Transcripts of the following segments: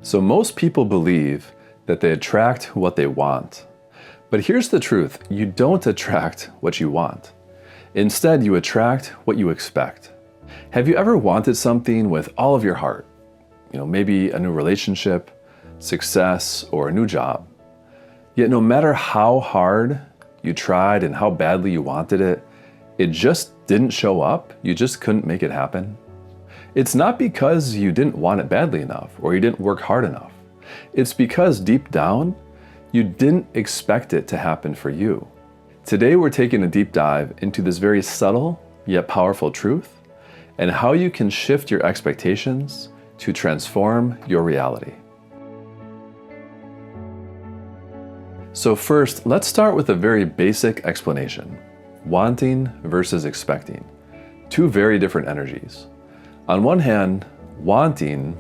So most people believe that they attract what they want. But here's the truth, you don't attract what you want. Instead, you attract what you expect. Have you ever wanted something with all of your heart? Maybe a new relationship, success, or a new job. Yet no matter how hard you tried and how badly you wanted it, it just didn't show up, you just couldn't make it happen. It's not because you didn't want it badly enough or you didn't work hard enough. It's because deep down, you didn't expect it to happen for you. Today we're taking a deep dive into this very subtle yet powerful truth and how you can shift your expectations to transform your reality. So first, let's start with a very basic explanation. Wanting versus expecting. Two very different energies. On one hand, wanting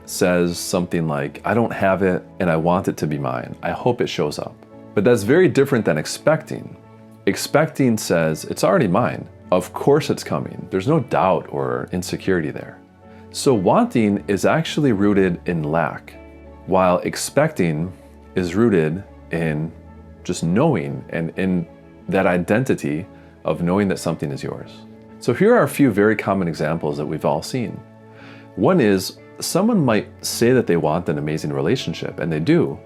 says something like, I don't have it and I want it to be mine. I hope it shows up. But that's very different than expecting. Expecting says, it's already mine. Of course it's coming. There's no doubt or insecurity there. So wanting is actually rooted in lack, while expecting is rooted in just knowing and in that identity of knowing that something is yours. So here are a few very common examples that we've all seen. One is, someone might say that they want an amazing relationship, and they do,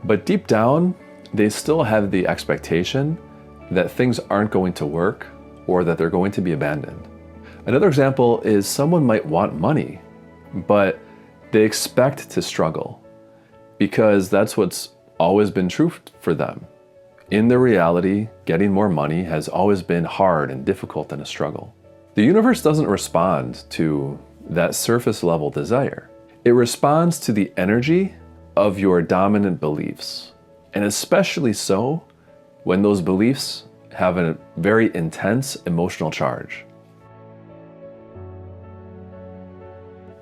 but deep down, they still have the expectation that things aren't going to work or that they're going to be abandoned. Another example is someone might want money, but they expect to struggle because that's what's always been true for them. In their reality, getting more money has always been hard and difficult and a struggle. The universe doesn't respond to that surface level desire. It responds to the energy of your dominant beliefs, and especially so when those beliefs have a very intense emotional charge.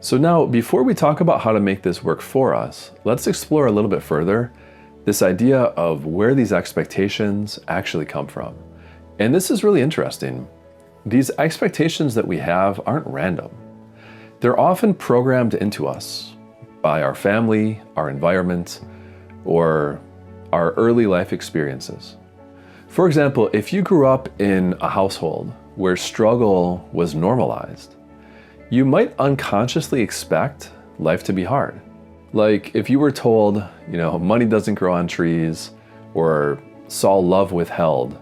So now, before we talk about how to make this work for us, let's explore a little bit further this idea of where these expectations actually come from. And this is really interesting. These expectations that we have aren't random. They're often programmed into us by our family, our environment, or our early life experiences. For example, if you grew up in a household where struggle was normalized, you might unconsciously expect life to be hard. Like if you were told, money doesn't grow on trees, or saw love withheld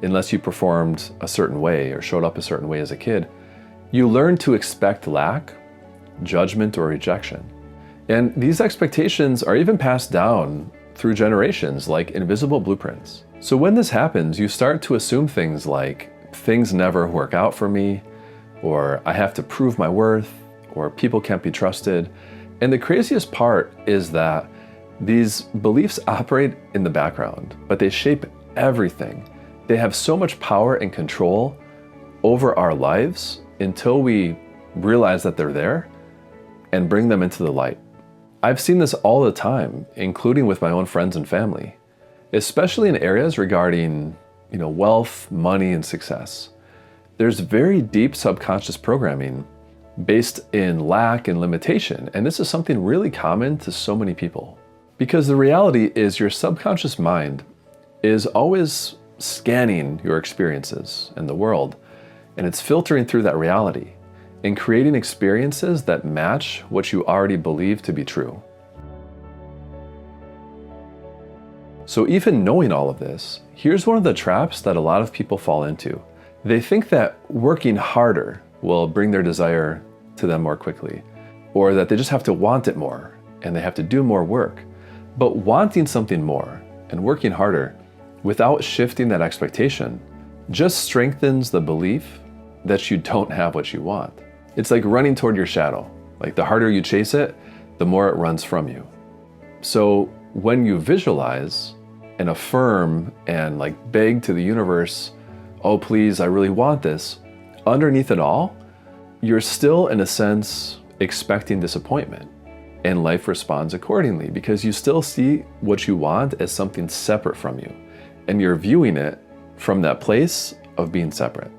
unless you performed a certain way or showed up a certain way as a kid, you learn to expect lack, judgment, or rejection. And these expectations are even passed down through generations like invisible blueprints. So when this happens, you start to assume things like, things never work out for me, or I have to prove my worth, or people can't be trusted. And the craziest part is that these beliefs operate in the background, but they shape everything. They have so much power and control over our lives until we realize that they're there and bring them into the light. I've seen this all the time, including with my own friends and family, especially in areas regarding, wealth, money, and success. There's very deep subconscious programming based in lack and limitation, and this is something really common to so many people. Because the reality is your subconscious mind is always scanning your experiences and the world, and it's filtering through that reality and creating experiences that match what you already believe to be true. So even knowing all of this, here's one of the traps that a lot of people fall into. They think that working harder will bring their desire to them more quickly, or that they just have to want it more and they have to do more work. But wanting something more and working harder without shifting that expectation just strengthens the belief that you don't have what you want. It's like running toward your shadow. Like the harder you chase it, the more it runs from you. So when you visualize and affirm and beg to the universe, oh please, I really want this, underneath it all, you're still in a sense expecting disappointment. And life responds accordingly because you still see what you want as something separate from you. And you're viewing it from that place of being separate.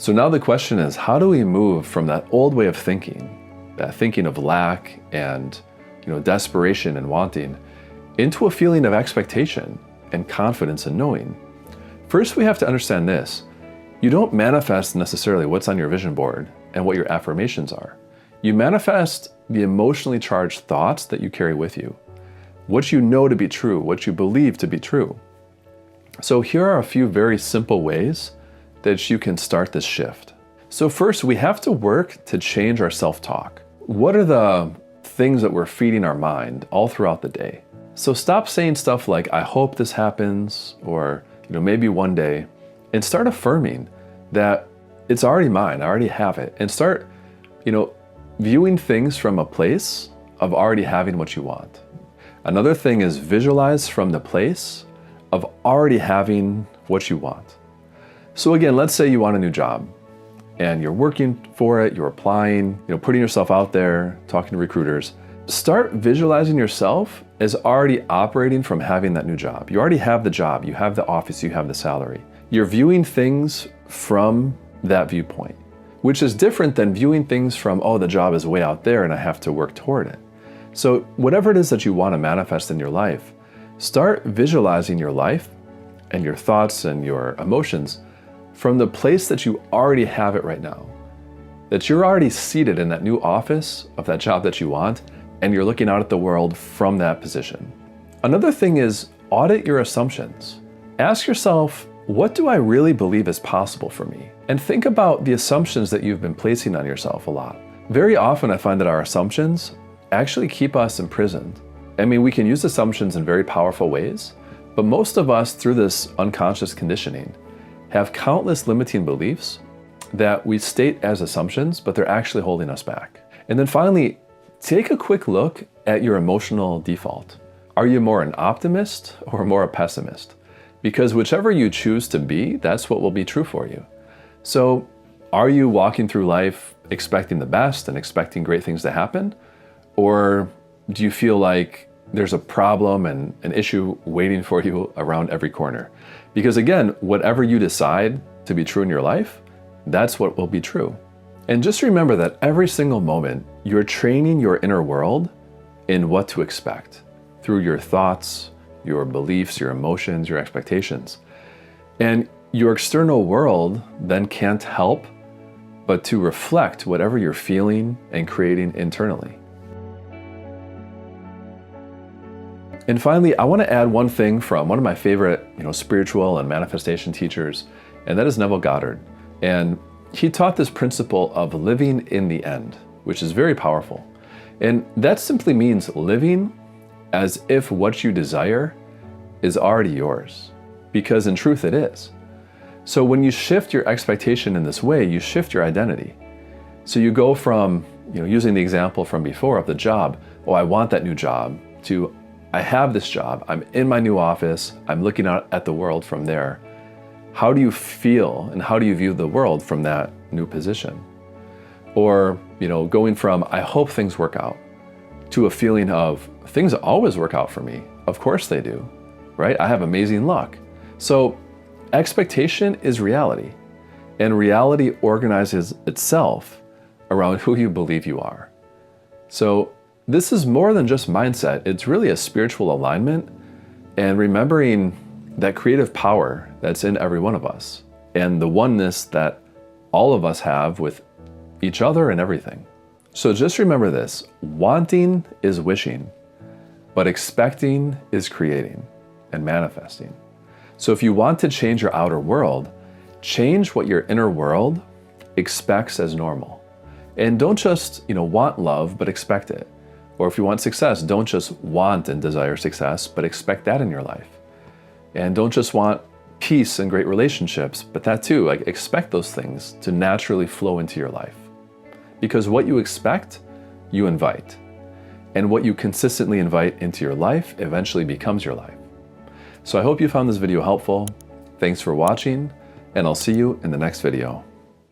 So now the question is, how do we move from that old way of thinking that thinking of lack and desperation and wanting, into a feeling of expectation and confidence in knowing. First, we have to understand this. You don't manifest necessarily what's on your vision board and what your affirmations are. You manifest the emotionally charged thoughts that you carry with you, what you know to be true, what you believe to be true. So here are a few very simple ways that you can start this shift. So first, we have to work to change our self-talk. What are the things that we're feeding our mind all throughout the day? So stop saying stuff like, I hope this happens, or maybe one day, and start affirming that it's already mine, I already have it, and start viewing things from a place of already having what you want. Another thing is visualize from the place of already having what you want. So again, let's say you want a new job and you're working for it, you're applying, putting yourself out there, talking to recruiters. Start visualizing yourself as already operating from having that new job. You already have the job, you have the office, you have the salary. You're viewing things from that viewpoint, which is different than viewing things from, oh, the job is way out there and I have to work toward it. So whatever it is that you want to manifest in your life, start visualizing your life and your thoughts and your emotions from the place that you already have it right now. That you're already seated in that new office of that job that you want, and you're looking out at the world from that position. Another thing is audit your assumptions. Ask yourself, what do I really believe is possible for me? And think about the assumptions that you've been placing on yourself a lot. Very often I find that our assumptions actually keep us imprisoned. I mean, we can use assumptions in very powerful ways, but most of us, through this unconscious conditioning, have countless limiting beliefs that we state as assumptions, but they're actually holding us back. And then finally, take a quick look at your emotional default. Are you more an optimist or more a pessimist? Because whichever you choose to be, that's what will be true for you. So are you walking through life expecting the best and expecting great things to happen? Or do you feel like there's a problem and an issue waiting for you around every corner? Because again, whatever you decide to be true in your life, that's what will be true. And just remember that every single moment, you're training your inner world in what to expect through your thoughts, your beliefs, your emotions, your expectations. And your external world then can't help but to reflect whatever you're feeling and creating internally. And finally, I want to add one thing from one of my favorite, spiritual and manifestation teachers, and that is Neville Goddard. And he taught this principle of living in the end, which is very powerful. And that simply means living as if what you desire is already yours, because in truth it is. So when you shift your expectation in this way, you shift your identity. So you go from, using the example from before of the job, oh, I want that new job, to I have this job, I'm in my new office, I'm looking out at the world from there. How do you feel and how do you view the world from that new position? Or, going from I hope things work out to a feeling of things always work out for me. Of course they do, right? I have amazing luck. So expectation is reality, and reality organizes itself around who you believe you are. So this is more than just mindset. It's really a spiritual alignment and remembering that creative power that's in every one of us and the oneness that all of us have with each other and everything. So just remember this, wanting is wishing, but expecting is creating and manifesting. So if you want to change your outer world, change what your inner world expects as normal. And don't just, want love, but expect it. Or if you want success, don't just want and desire success, but expect that in your life. And don't just want peace and great relationships, but that too, expect those things to naturally flow into your life. Because what you expect, you invite. And what you consistently invite into your life eventually becomes your life. So I hope you found this video helpful. Thanks for watching, and I'll see you in the next video.